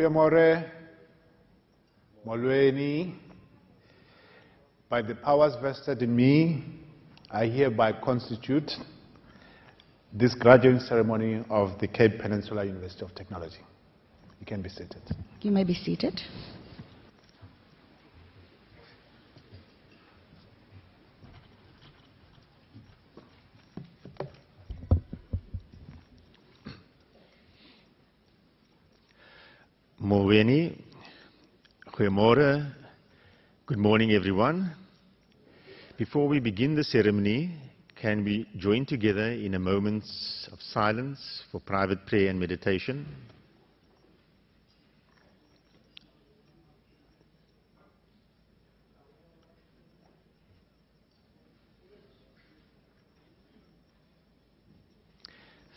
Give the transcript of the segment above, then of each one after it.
Goeiemorgen, Molweni. By the powers vested in me, I hereby constitute this graduating ceremony of the Cape Peninsula University of Technology. You can be seated. You may be seated. Molweni, goeiemorgen, good morning everyone. Before we begin the ceremony, can we join together in a moment of silence for private prayer and meditation?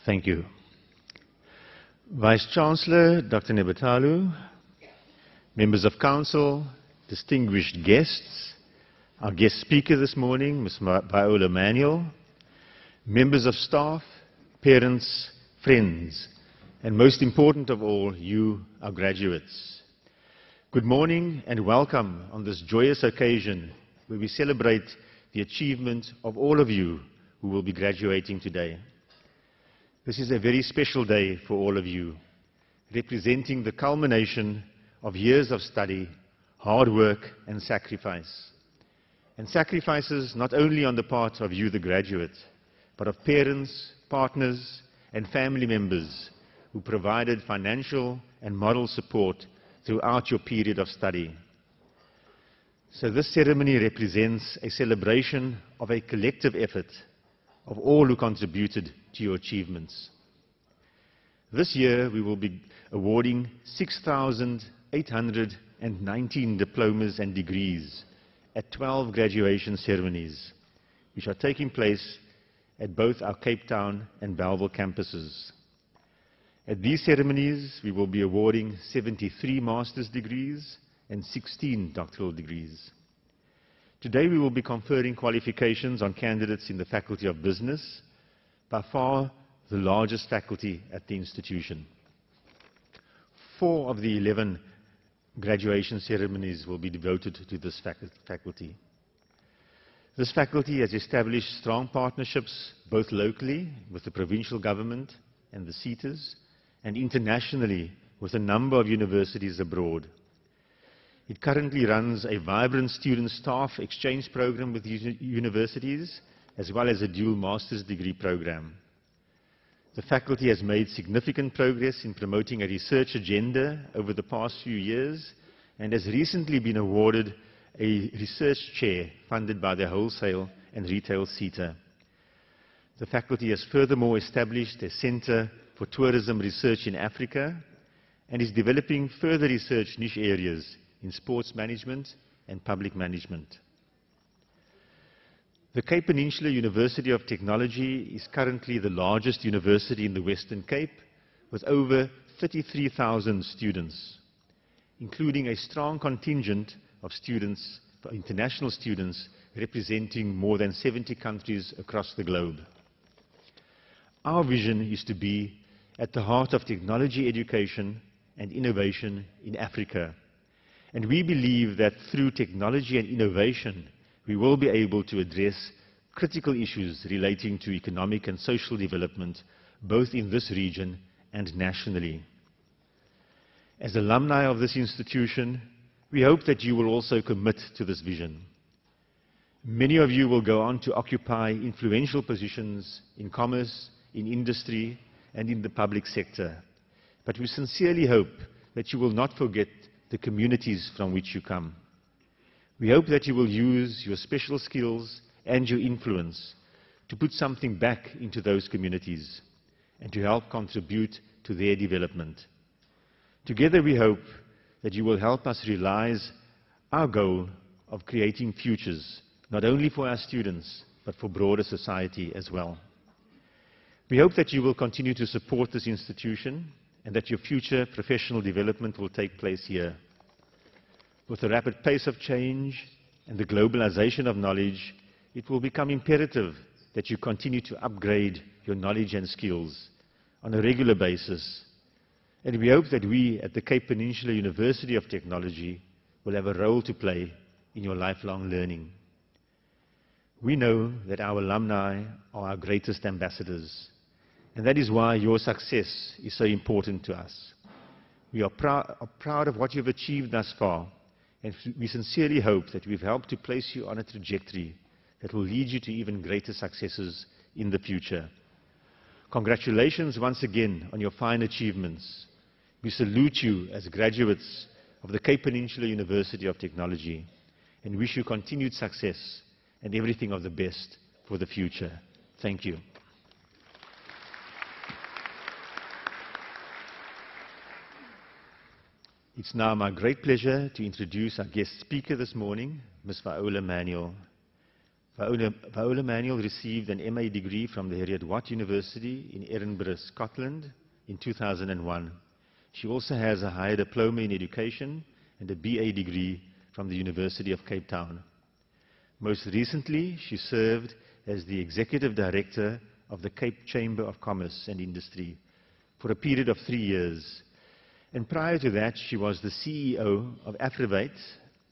Thank you. Vice-Chancellor Dr. Nebatalu, members of Council, distinguished guests, our guest speaker this morning, Ms. Viola Manuel, members of staff, parents, friends, and most important of all, you, our graduates. Good morning and welcome on this joyous occasion where we celebrate the achievement of all of you who will be graduating today. This is a very special day for all of you, representing the culmination of years of study, hard work and sacrifice. And sacrifices not only on the part of you, the graduates, but of parents, partners and family members who provided financial and moral support throughout your period of study. So this ceremony represents a celebration of a collective effort of all who contributed to your achievements. This year we will be awarding 6,819 diplomas and degrees at 12 graduation ceremonies, which are taking place at both our Cape Town and Bellville campuses. At these ceremonies we will be awarding 73 master's degrees and 16 doctoral degrees. Today we will be conferring qualifications on candidates in the Faculty of Business, by far the largest faculty at the institution. 4 of the 11 graduation ceremonies will be devoted to this faculty. This faculty has established strong partnerships both locally with the provincial government and the SETAs, and internationally with a number of universities abroad. It currently runs a vibrant student-staff exchange program with universities, as well as a dual master's degree program. The faculty has made significant progress in promoting a research agenda over the past few years, and has recently been awarded a research chair funded by the wholesale and retail SETA. The faculty has furthermore established a Center for Tourism Research in Africa, and is developing further research niche areas in sports management and public management. The Cape Peninsula University of Technology is currently the largest university in the Western Cape, with over 33,000 students, including a strong contingent of students, international students, representing more than 70 countries across the globe. Our vision is to be at the heart of technology education and innovation in Africa. And we believe that through technology and innovation, we will be able to address critical issues relating to economic and social development, both in this region and nationally. As alumni of this institution, we hope that you will also commit to this vision. Many of you will go on to occupy influential positions in commerce, in industry, and in the public sector. But we sincerely hope that you will not forget the communities from which you come. We hope that you will use your special skills and your influence to put something back into those communities and to help contribute to their development. Together we hope that you will help us realize our goal of creating futures, not only for our students, but for broader society as well. We hope that you will continue to support this institution and that your future professional development will take place here. With the rapid pace of change and the globalization of knowledge, it will become imperative that you continue to upgrade your knowledge and skills on a regular basis And we hope that we at the Cape Peninsula University of Technology will have a role to play in your lifelong learning. We know that our alumni are our greatest ambassadors, and that is why your success is so important to us. We are proud of what you've achieved thus far, and we sincerely hope that we've helped to place you on a trajectory that will lead you to even greater successes in the future. Congratulations once again on your fine achievements. We salute you as graduates of the Cape Peninsula University of Technology and wish you continued success and everything of the best for the future. Thank you. It's now my great pleasure to introduce our guest speaker this morning, Ms. Viola Manuel. Viola Manuel received an MA degree from the Heriot-Watt University in Edinburgh, Scotland in 2001. She also has a higher diploma in education and a BA degree from the University of Cape Town. Most recently, she served as the Executive Director of the Cape Chamber of Commerce and Industry for a period of 3 years. And prior to that, she was the CEO of Afrivate,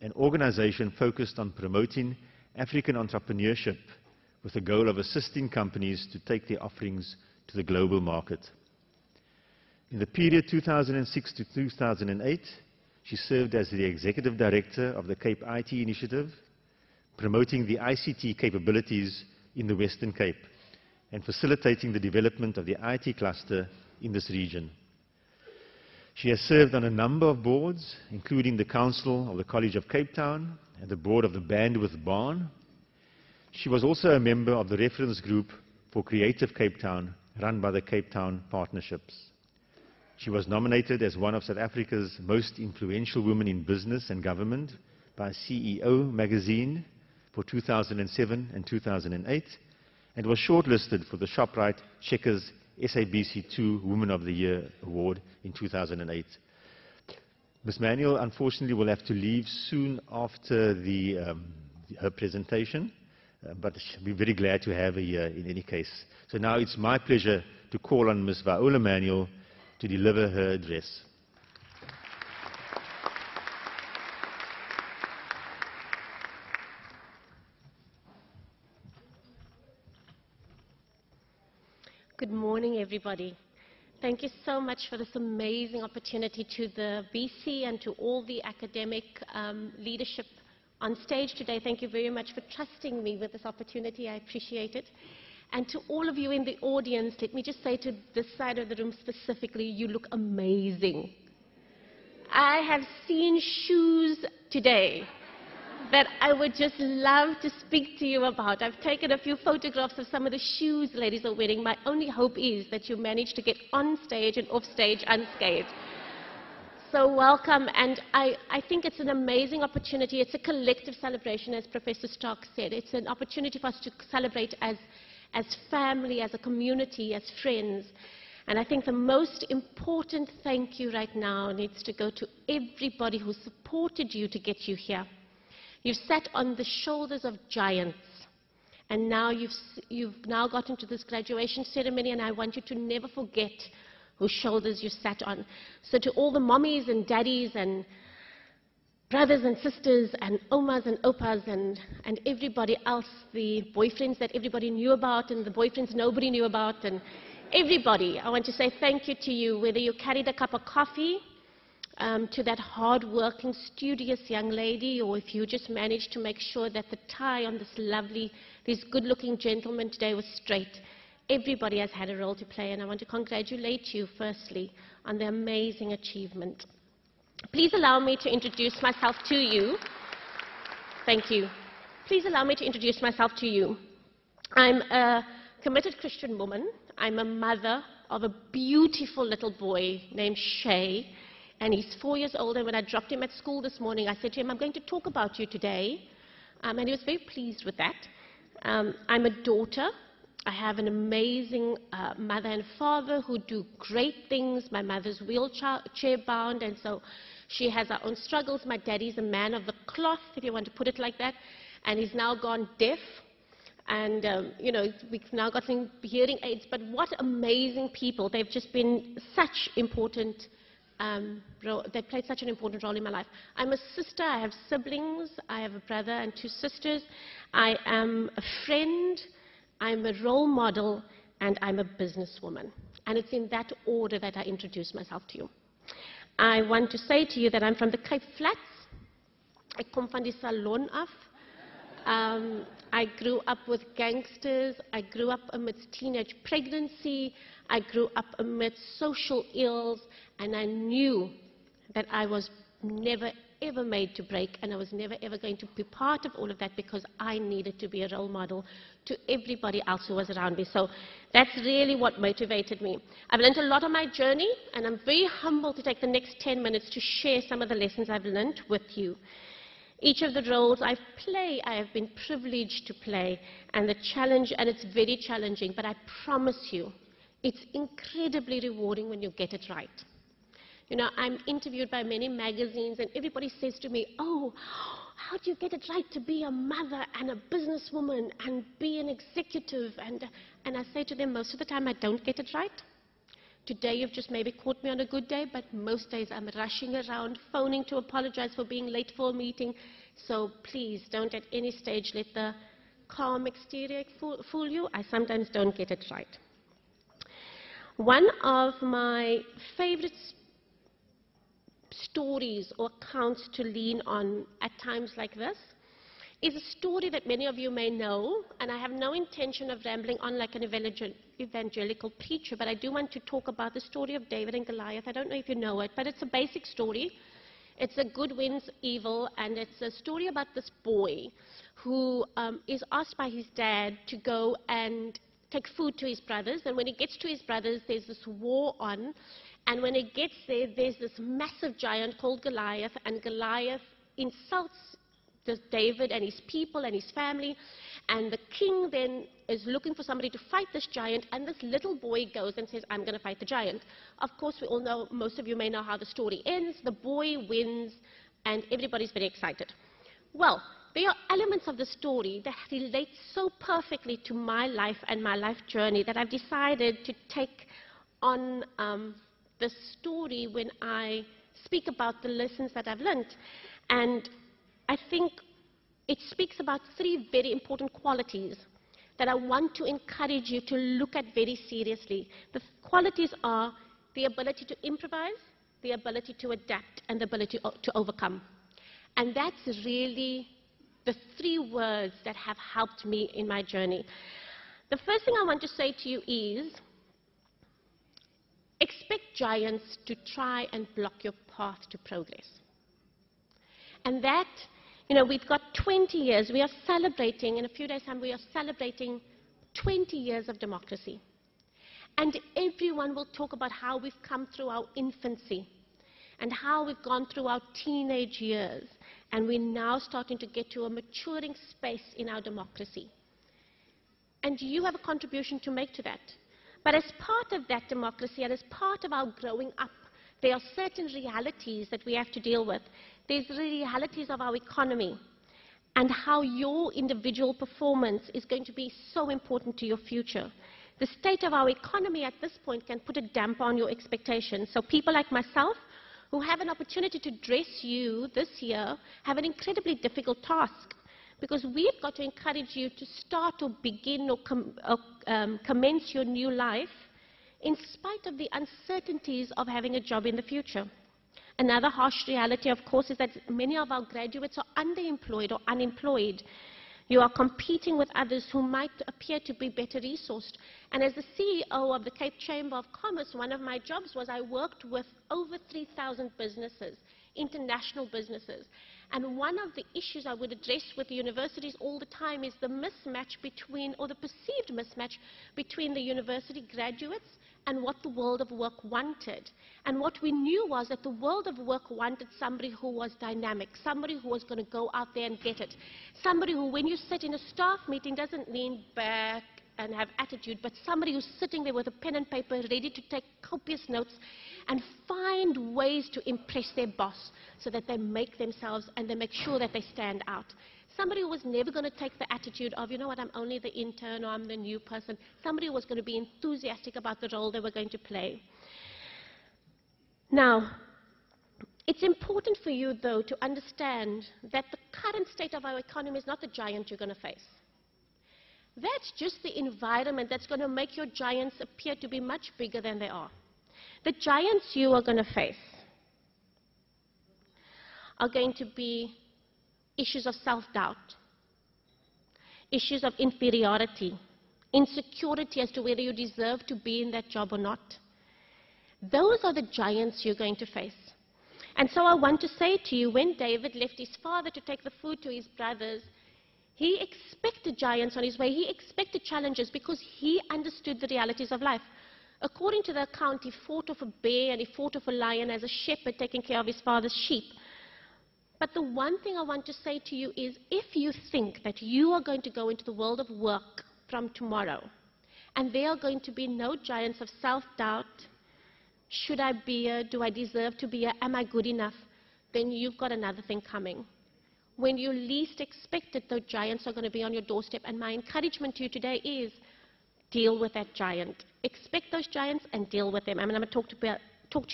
an organization focused on promoting African entrepreneurship with the goal of assisting companies to take their offerings to the global market. In the period 2006 to 2008, she served as the Executive Director of the Cape IT Initiative, promoting the ICT capabilities in the Western Cape and facilitating the development of the IT cluster in this region. She has served on a number of boards, including the Council of the College of Cape Town and the board of the Bandwidth Barn. She was also a member of the reference group for Creative Cape Town, run by the Cape Town Partnerships. She was nominated as one of South Africa's most influential women in business and government by CEO magazine for 2007 and 2008, and was shortlisted for the ShopRite Checkers SABC2 Woman of the Year Award in 2008. Ms. Manuel, unfortunately, will have to leave soon after her presentation, but we're very glad to have her here in any case. So now it's my pleasure to call on Ms. Viola Manuel to deliver her address. Good morning, everybody. Thank you so much for this amazing opportunity to the BC and to all the academic leadership on stage today. Thank you very much for trusting me with this opportunity. I appreciate it. And to all of you in the audience, let me just say to this side of the room specifically, you look amazing. I have seen shoes today that I would just love to speak to you about. I've taken a few photographs of some of the shoes ladies are wearing. My only hope is that you manage to get on stage and off stage unscathed. So welcome, and I think it's an amazing opportunity. It's a collective celebration, as Professor Stark said. It's an opportunity for us to celebrate as family, as a community, as friends. And I think the most important thank you right now needs to go to everybody who supported you to get you here. You've sat on the shoulders of giants, and now you've now gotten to this graduation ceremony, and I want you to never forget whose shoulders you sat on. So to all the mommies and daddies and brothers and sisters and omas and opas and everybody else, the boyfriends that everybody knew about and the boyfriends nobody knew about, and everybody, I want to say thank you to you, whether you carried a cup of coffee, to that hard-working, studious young lady, or if you just managed to make sure that the tie on this good-looking gentleman today was straight. Everybody has had a role to play, and I want to congratulate you, firstly, on the amazing achievement. Please allow me to introduce myself to you. Thank you. Please allow me to introduce myself to you. I'm a committed Christian woman. I'm a mother of a beautiful little boy named Shay, and he's 4 years old, and when I dropped him at school this morning, I said to him, I'm going to talk about you today, and he was very pleased with that. I'm a daughter. I have an amazing mother and father who do great things. My mother's wheelchair bound, and so she has her own struggles. My daddy's a man of the cloth, if you want to put it like that, and he's now gone deaf. And, we've now gotten hearing aids, but what amazing people. They've just been such important they played such an important role in my life. I'm a sister, I have siblings, I have a brother and 2 sisters. I am a friend, I'm a role model, and I'm a businesswoman. And it's in that order that I introduce myself to you. I want to say to you that I'm from the Cape Flats. Ek kom van die salon af. I grew up with gangsters. I grew up amidst teenage pregnancy. I grew up amidst social ills. And I knew that I was never, ever made to break. And I was never, ever going to be part of all of that because I needed to be a role model to everybody else who was around me. So that's really what motivated me. I've learned a lot on my journey. And I'm very humble to take the next 10 minutes to share some of the lessons I've learned with you. Each of the roles I have been privileged to play, and the challenge, and it's very challenging, but I promise you, it's incredibly rewarding when you get it right. You know, I'm interviewed by many magazines, and everybody says to me, oh, how do you get it right to be a mother and a businesswoman and be an executive? And I say to them, most of the time I don't get it right. Today you've just maybe caught me on a good day, but most days I'm rushing around, phoning to apologize for being late for a meeting. So please don't at any stage let the calm exterior fool you. I sometimes don't get it right. One of my favorite stories or accounts to lean on at times like this is a story that many of you may know, and I have no intention of rambling on like an evangelical preacher, but I do want to talk about the story of David and Goliath. I don't know if you know it, but it's a basic story. It's a good wins evil, and it's a story about this boy who is asked by his dad to go and take food to his brothers, and when he gets to his brothers, there's this war on, and when he gets there, there's this massive giant called Goliath, and Goliath insults David and his people and his family, and the king then is looking for somebody to fight this giant, and this little boy goes and says, I'm going to fight the giant. Of course, we all know, most of you may know how the story ends. The boy wins, and everybody's very excited. Well, there are elements of the story that relate so perfectly to my life and my life journey that I've decided to take on the story when I speak about the lessons that I've learned. And I think it speaks about 3 very important qualities that I want to encourage you to look at very seriously. The qualities are the ability to improvise, the ability to adapt, and the ability to overcome. And that's really the 3 words that have helped me in my journey. The first thing I want to say to you is, expect giants to try and block your path to progress. And that, you know, we've got 20 years. We are celebrating, in a few days' time, we are celebrating 20 years of democracy. And everyone will talk about how we've come through our infancy and how we've gone through our teenage years. And we're now starting to get to a maturing space in our democracy. And you have a contribution to make to that. But as part of that democracy and as part of our growing up, there are certain realities that we have to deal with. There's the realities of our economy and how your individual performance is going to be so important to your future. The state of our economy at this point can put a damper on your expectations. So people like myself, who have an opportunity to dress you this year, have an incredibly difficult task, because we've got to encourage you to start or begin or commence your new life in spite of the uncertainties of having a job in the future. Another harsh reality, of course, is that many of our graduates are underemployed or unemployed. You are competing with others who might appear to be better resourced. And as the CEO of the Cape Chamber of Commerce, one of my jobs was I worked with over 3,000 businesses, international businesses. And one of the issues I would address with the universities all the time is the mismatch between, or the perceived mismatch between the university graduates and what the world of work wanted. And what we knew was that the world of work wanted somebody who was dynamic, somebody who was going to go out there and get it, somebody who, when you sit in a staff meeting, doesn't lean back and have attitude, but somebody who's sitting there with a pen and paper ready to take copious notes and find ways to impress their boss so that they make themselves and they make sure that they stand out. Somebody who was never going to take the attitude of, you know what, I'm only the intern or I'm the new person. Somebody who was going to be enthusiastic about the role they were going to play. Now, It's important for you, though, to understand that the current state of our economy is not the giant you're going to face. That's just the environment that's going to make your giants appear to be much bigger than they are. The giants you are going to face are going to be issues of self-doubt, issues of inferiority, insecurity as to whether you deserve to be in that job or not. Those are the giants you're going to face. And so I want to say to you, when David left his father to take the food to his brothers, he expected giants on his way. He expected challenges because he understood the realities of life. According to the account, he fought off a bear and he fought off a lion as a shepherd taking care of his father's sheep. But the one thing I want to say to you is, if you think that you are going to go into the world of work from tomorrow, and there are going to be no giants of self-doubt, should I be here? Do I deserve to be here? Am I good enough? Then you've got another thing coming. When you least expect it, those giants are going to be on your doorstep. And my encouragement to you today is, deal with that giant. Expect those giants and deal with them. I'm going to talk to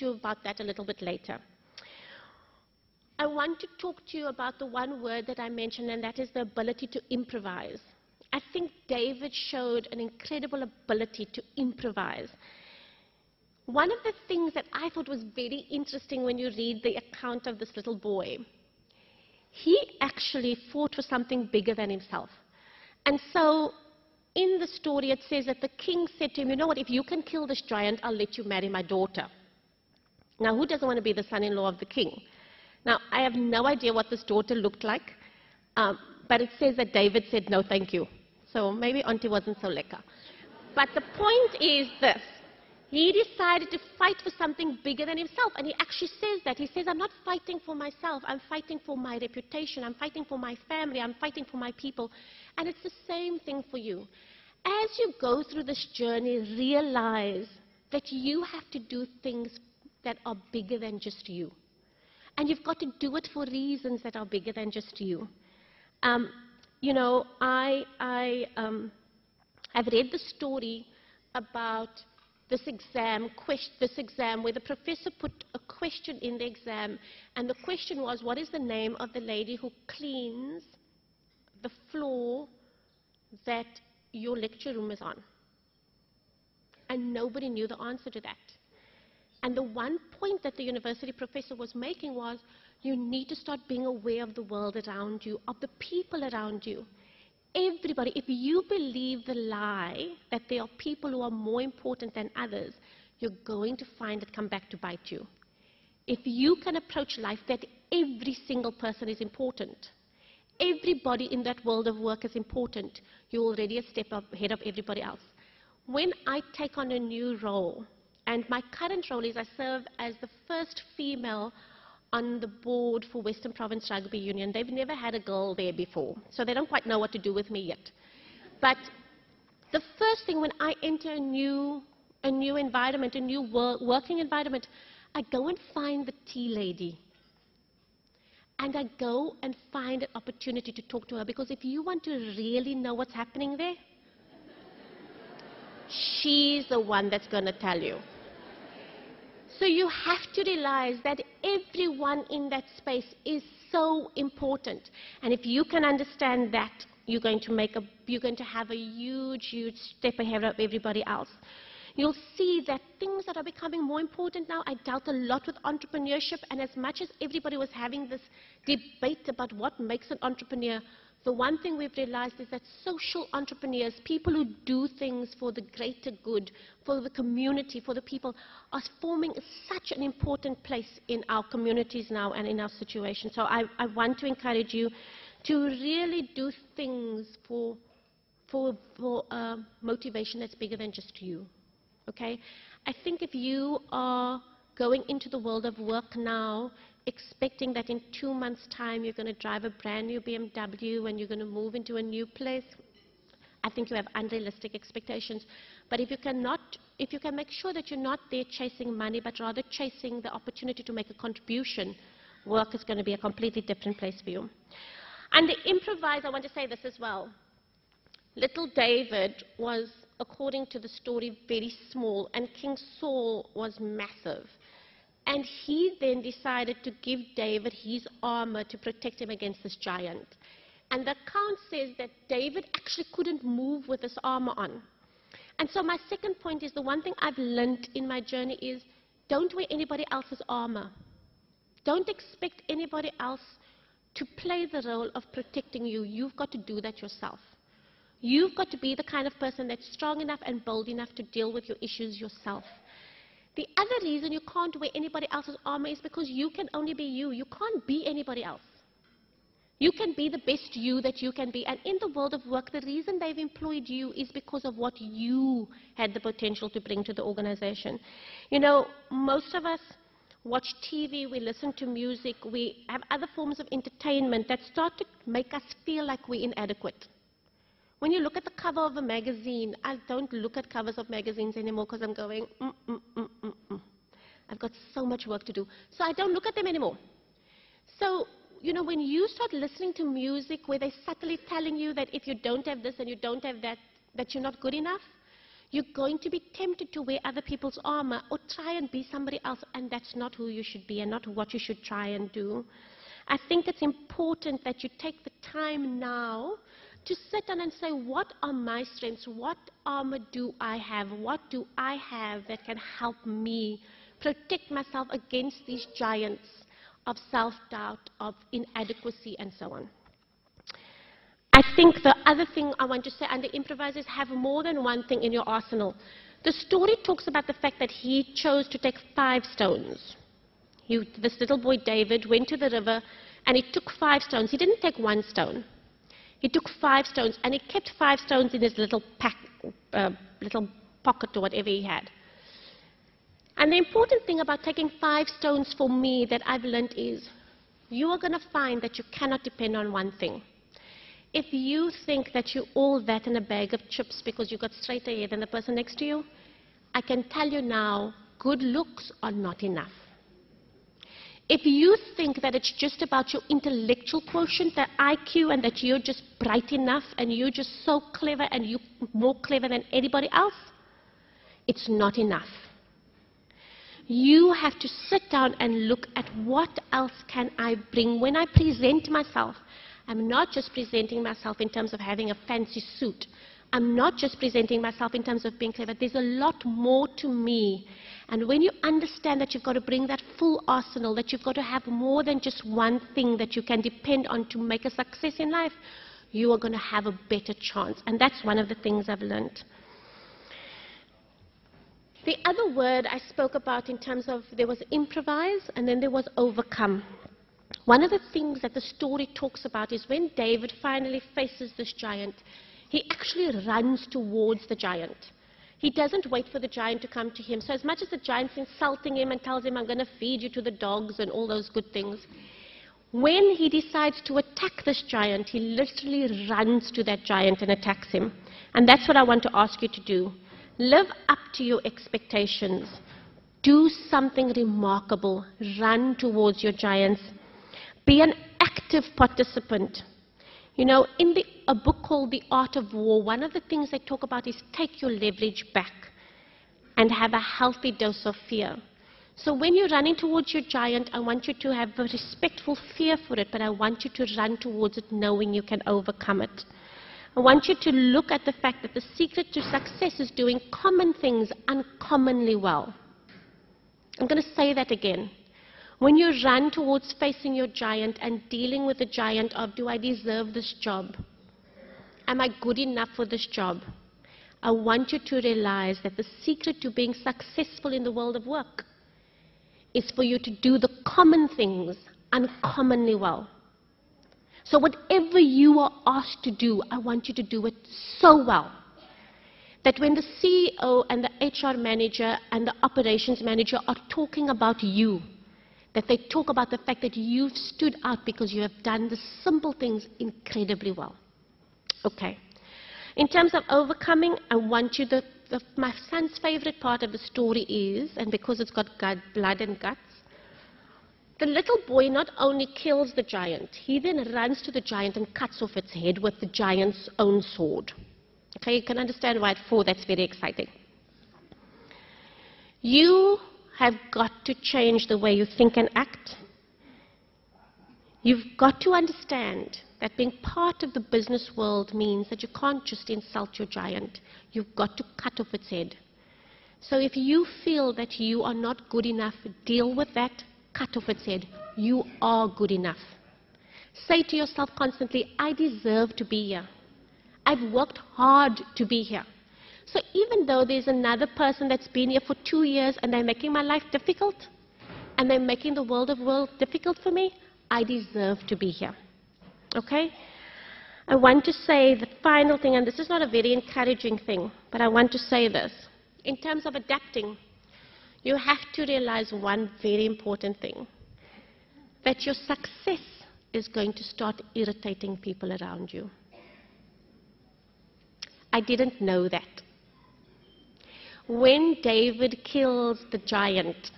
you about that a little bit later. I want to talk to you about the one word that I mentioned, and that is the ability to improvise. I think David showed an incredible ability to improvise. One of the things that I thought was very interesting when you read the account of this little boy, he actually fought for something bigger than himself. And so in the story it says that the king said to him, you know what, if you can kill this giant, I'll let you marry my daughter. Now, who doesn't want to be the son-in-law of the king? Now, I have no idea what this daughter looked like, but it says that David said, no, thank you. So maybe auntie wasn't so lekker. But the point is this. He decided to fight for something bigger than himself, and he actually says that. He says, I'm not fighting for myself, I'm fighting for my reputation, I'm fighting for my family, I'm fighting for my people. And it's the same thing for you. As you go through this journey, realize that you have to do things that are bigger than just you. And you've got to do it for reasons that are bigger than just you. You know, I've read the story about this exam where the professor put a question in the exam, and the question was, what is the name of the lady who cleans the floor that your lecture room is on? And nobody knew the answer to that. And the one point that the university professor was making was, you need to start being aware of the world around you, of the people around you. Everybody, if you believe the lie that there are people who are more important than others, you're going to find it come back to bite you. If you can approach life that every single person is important, everybody in that world of work is important, you're already a step ahead of everybody else. When I take on a new role, and my current role is I serve as the first female on the board for Western Province Rugby Union. They've never had a girl there before, so they don't quite know what to do with me yet. But the first thing when I enter a new environment, a new working environment, I go and find the tea lady. And I go and find an opportunity to talk to her, because if you want to really know what's happening there, she's the one that's going to tell you. So you have to realize that everyone in that space is so important. And if you can understand that, you're going to have a huge, huge step ahead of everybody else. You'll see that things that are becoming more important now, I dealt a lot with entrepreneurship, and as much as everybody was having this debate about what makes an entrepreneur, the one thing we've realized is that social entrepreneurs, people who do things for the greater good, for the community, for the people, are forming such an important place in our communities now and in our situation. So I want to encourage you to really do things for motivation that's bigger than just you. Okay? I think if you are going into the world of work now, expecting that in 2 months' time you're going to drive a brand new BMW and you're going to move into a new place, I think you have unrealistic expectations. But if you can make sure that you're not there chasing money, but rather chasing the opportunity to make a contribution, work is going to be a completely different place for you. And the improvise, I want to say this as well. Little David was, according to the story, very small, and King Saul was massive. And he then decided to give David his armor to protect him against this giant. And the account says that David actually couldn't move with this armor on. And so my second point is, the one thing I've learned in my journey is, don't wear anybody else's armor. Don't expect anybody else to play the role of protecting you. You've got to do that yourself. You've got to be the kind of person that's strong enough and bold enough to deal with your issues yourself. The other reason you can't wear anybody else's armor is because you can only be you. You can't be anybody else. You can be the best you that you can be. And in the world of work, the reason they've employed you is because of what you had the potential to bring to the organization. You know, most of us watch TV, we listen to music, we have other forms of entertainment that start to make us feel like we're inadequate. When you look at the cover of a magazine, I don't look at covers of magazines anymore because I'm going, I've got so much work to do. So I don't look at them anymore. So, you know, when you start listening to music where they're subtly telling you that if you don't have this and you don't have that, that you're not good enough, you're going to be tempted to wear other people's armor or try and be somebody else, and that's not who you should be and not what you should try and do. I think it's important that you take the time now to sit down and say, what are my strengths? What armor do I have? What do I have that can help me protect myself against these giants of self-doubt, of inadequacy, and so on? I think the other thing I want to say under improvisers, have more than one thing in your arsenal. The story talks about the fact that he chose to take 5 stones. This little boy David went to the river and he took 5 stones. He didn't take 1 stone. He took 5 stones, and he kept 5 stones in his little little pocket or whatever he had. And the important thing about taking 5 stones for me that I've learned is, you are going to find that you cannot depend on one thing. If you think that you're all that in a bag of chips because you got straighter hair than the person next to you, I can tell you now, good looks are not enough. If you think that it's just about your intellectual quotient, the IQ, and that you're just bright enough and you're just so clever and you're more clever than anybody else, it's not enough. You have to sit down and look at what else can I bring. When I present myself, I'm not just presenting myself in terms of having a fancy suit. I'm not just presenting myself in terms of being clever. There's a lot more to me. And when you understand that you've got to bring that full arsenal, that you've got to have more than just one thing that you can depend on to make a success in life, you are going to have a better chance. And that's one of the things I've learned. The other word I spoke about in terms of, there was improvise and then there was overcome. One of the things that the story talks about is when David finally faces this giant, he actually runs towards the giant. He doesn't wait for the giant to come to him. So as much as the giant's insulting him and tells him, I'm going to feed you to the dogs and all those good things, when he decides to attack this giant, he literally runs to that giant and attacks him. And that's what I want to ask you to do. Live up to your expectations. Do something remarkable. Run towards your giants. Be an active participant. You know, in a book called The Art of War, one of the things they talk about is take your leverage back and have a healthy dose of fear. So when you're running towards your giant, I want you to have a respectful fear for it, but I want you to run towards it knowing you can overcome it. I want you to look at the fact that the secret to success is doing common things uncommonly well. I'm going to say that again. When you run towards facing your giant and dealing with the giant of, do I deserve this job? Am I good enough for this job? I want you to realize that the secret to being successful in the world of work is for you to do the common things uncommonly well. So whatever you are asked to do, I want you to do it so well that when the CEO and the HR manager and the operations manager are talking about you, that they talk about the fact that you've stood out because you have done the simple things incredibly well. Okay. In terms of overcoming, I want you, my son's favorite part of the story is, and because it's got blood and guts, the little boy not only kills the giant, he then runs to the giant and cuts off its head with the giant's own sword. Okay, you can understand why at 4 that's very exciting. You have got to change the way you think and act. You've got to understand that being part of the business world means that you can't just insult your giant. You've got to cut off its head. So if you feel that you are not good enough, deal with that, cut off its head. You are good enough. Say to yourself constantly, I deserve to be here. I've worked hard to be here. So even though there's another person that's been here for 2 years and they're making my life difficult, and they're making the world of world difficult for me, I deserve to be here. Okay? I want to say the final thing, and this is not a very encouraging thing, but I want to say this. In terms of adapting, you have to realize one very important thing, that your success is going to start irritating people around you. I didn't know that. When David kills the giant,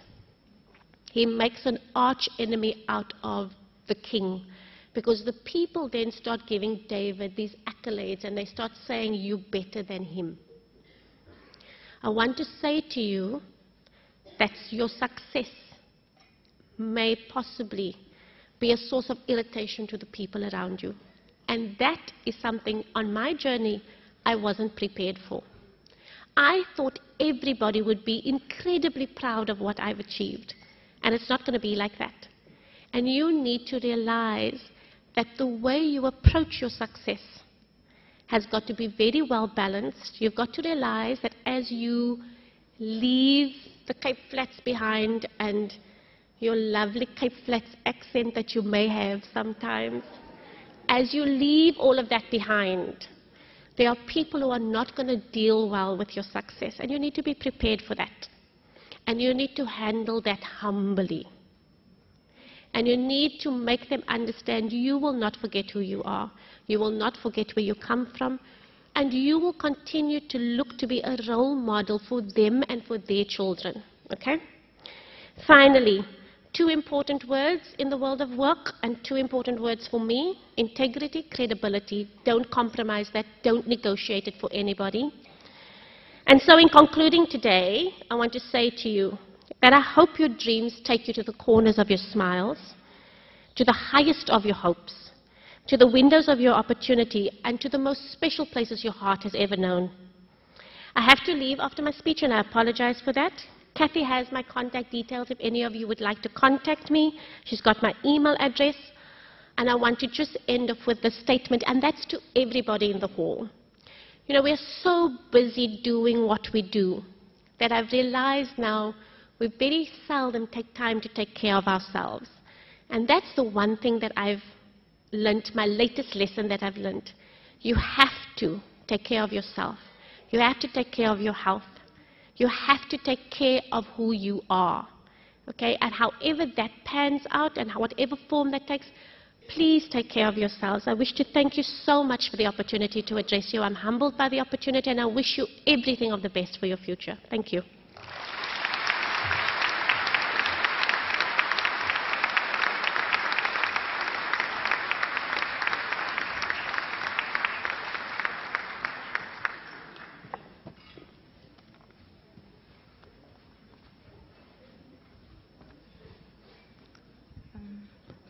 he makes an arch enemy out of the king, because the people then start giving David these accolades and they start saying, you're better than him. I want to say to you that your success may possibly be a source of irritation to the people around you. And that is something on my journey I wasn't prepared for. I thought everybody would be incredibly proud of what I've achieved. And it's not going to be like that. And you need to realize that the way you approach your success has got to be very well balanced. You've got to realize that as you leave the Cape Flats behind and your lovely Cape Flats accent that you may have sometimes, as you leave all of that behind, there are people who are not going to deal well with your success, and you need to be prepared for that. And you need to handle that humbly. And you need to make them understand you will not forget who you are. You will not forget where you come from. And you will continue to look to be a role model for them and for their children. Okay? Finally, 2 important words in the world of work, and 2 important words for me: integrity, credibility. Don't compromise that. Don't negotiate it for anybody. And so in concluding today, I want to say to you that I hope your dreams take you to the corners of your smiles, to the highest of your hopes, to the windows of your opportunity, and to the most special places your heart has ever known. I have to leave after my speech, and I apologize for that. Kathy has my contact details if any of you would like to contact me. She's got my email address. And I want to just end off with this statement, and that's to everybody in the hall. You know, we're so busy doing what we do that I've realized now we very seldom take time to take care of ourselves. And that's the one thing that I've learned, my latest lesson that I've learned. You have to take care of yourself. You have to take care of your health. You have to take care of who you are. Okay? And however that pans out and whatever form that takes, please take care of yourselves. I wish to thank you so much for the opportunity to address you. I'm humbled by the opportunity, and I wish you everything of the best for your future. Thank you.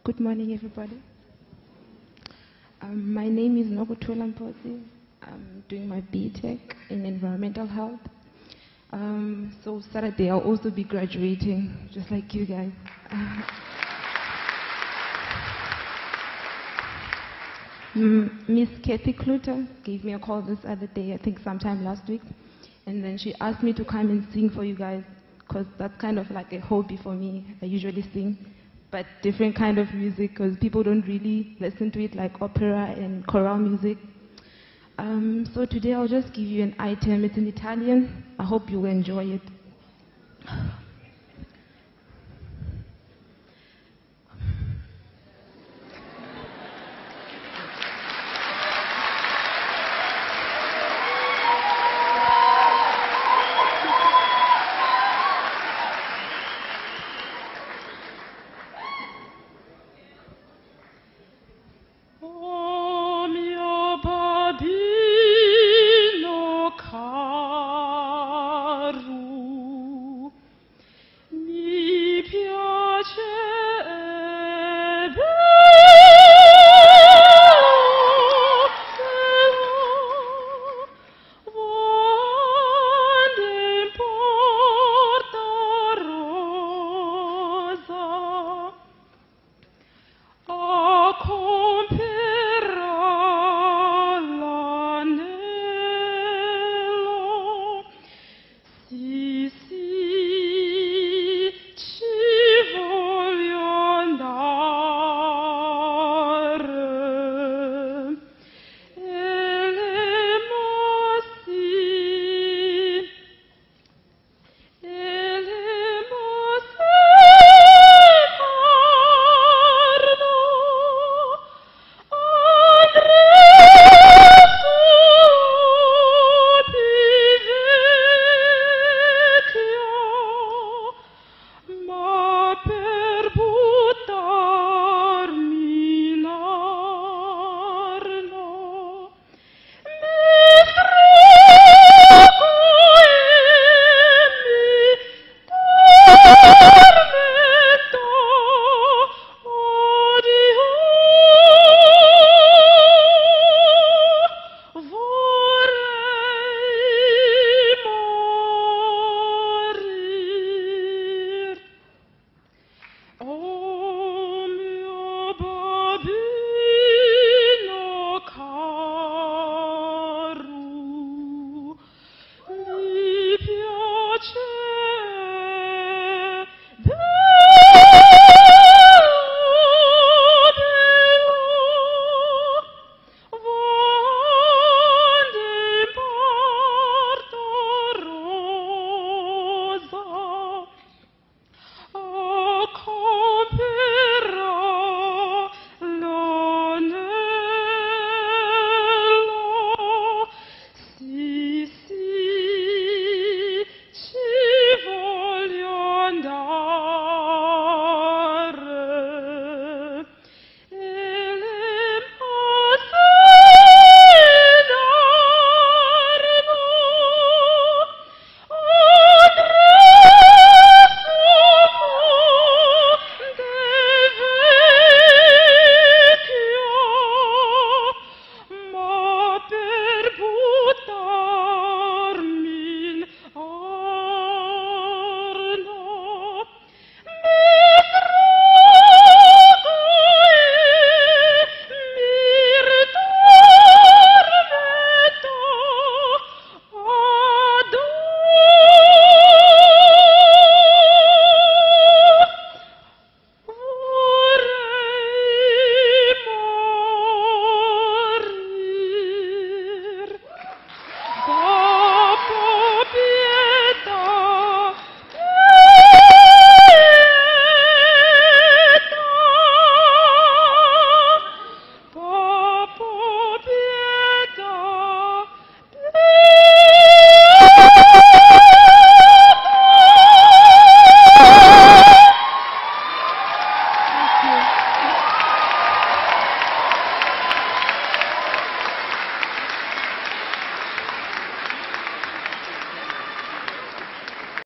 Good morning, everybody. My name is Nokutula Mposi. I'm doing my BTech in environmental health. So Saturday I'll also be graduating, just like you guys. Miss Kathy Kluter gave me a call this other day, I think sometime last week, and then she asked me to come and sing for you guys, because that's kind of like a hobby for me. I usually sing, but different kind of music, because people don't really listen to it, like opera and choral music. So today I'll just give you an item. It's in Italian. I hope you'll enjoy it.